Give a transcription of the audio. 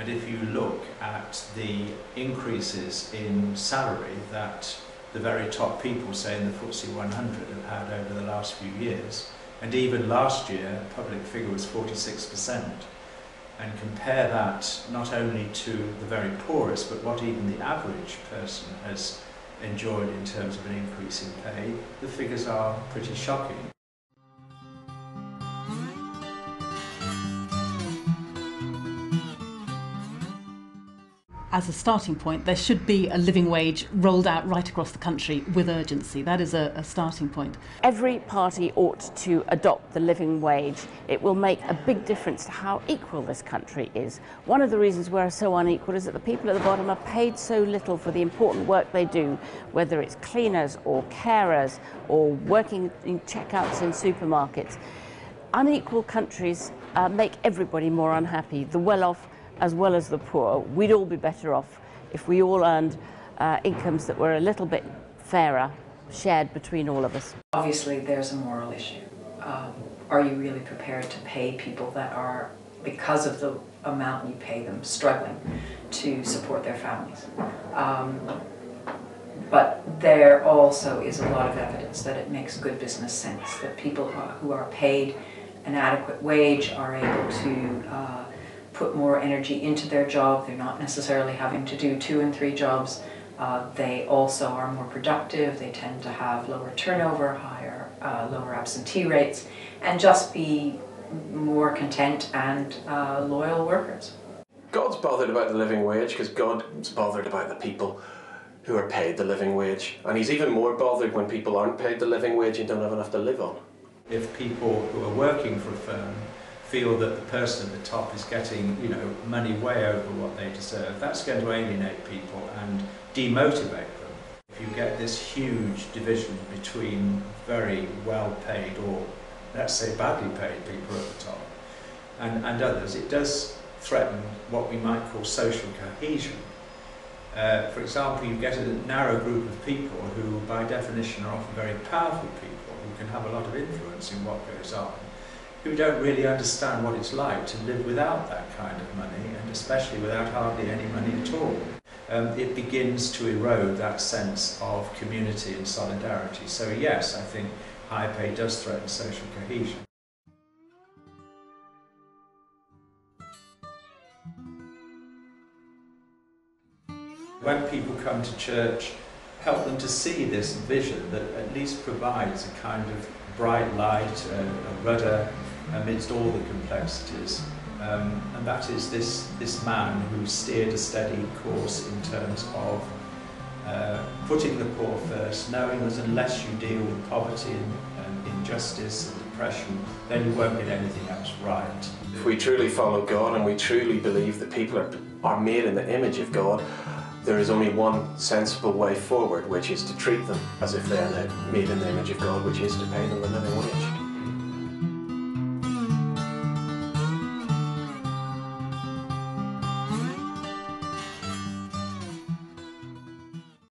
And if you look at the increases in salary that the very top people, say in the FTSE 100, have had over the last few years, and even last year, a public figure was 46%, and compare that not only to the very poorest, but what even the average person has enjoyed in terms of an increase in pay, the figures are pretty shocking. As a starting point, there should be a living wage rolled out right across the country with urgency. That is a starting point. Every party ought to adopt the living wage. It will make a big difference to how equal this country is. One of the reasons we're so unequal is that the people at the bottom are paid so little for the important work they do, whether it's cleaners or carers or working in checkouts in supermarkets. Unequal countries make everybody more unhappy, the well-off as well as the poor. We'd all be better off if we all earned incomes that were a little bit fairer, shared between all of us. Obviously there's a moral issue. Are you really prepared to pay people that are, because of the amount you pay them, struggling to support their families? But there also is a lot of evidence that it makes good business sense, that people who are paid an adequate wage are able to put more energy into their job. They're not necessarily having to do 2 and 3 jobs. They also are more productive. They tend to have lower turnover, lower absentee rates, and just be more content and loyal workers. God's bothered about the living wage because God's bothered about the people who are paid the living wage. And he's even more bothered when people aren't paid the living wage and don't have enough to live on. If people who are working for a firm feel that the person at the top is getting, money way over what they deserve, that's going to alienate people and demotivate them. If you get this huge division between very well-paid or, let's say, badly paid people at the top and others, it does threaten what we might call social cohesion. For example, you get a narrow group of people who, by definition, are often very powerful people who can have a lot of influence in what goes on, who don't really understand what it's like to live without that kind of money, and especially without hardly any money at all. It begins to erode that sense of community and solidarity. So yes, I think high pay does threaten social cohesion. When people come to church, help them to see this vision that at least provides a kind of bright light, a rudder amidst all the complexities. And that is this man who steered a steady course in terms of putting the poor first, knowing that unless you deal with poverty and injustice and depression, then you won't get anything else right. If we truly follow God and we truly believe that people are made in the image of God, there is only one sensible way forward, which is to treat them as if they are made in the image of God, which is to pay them the living wage.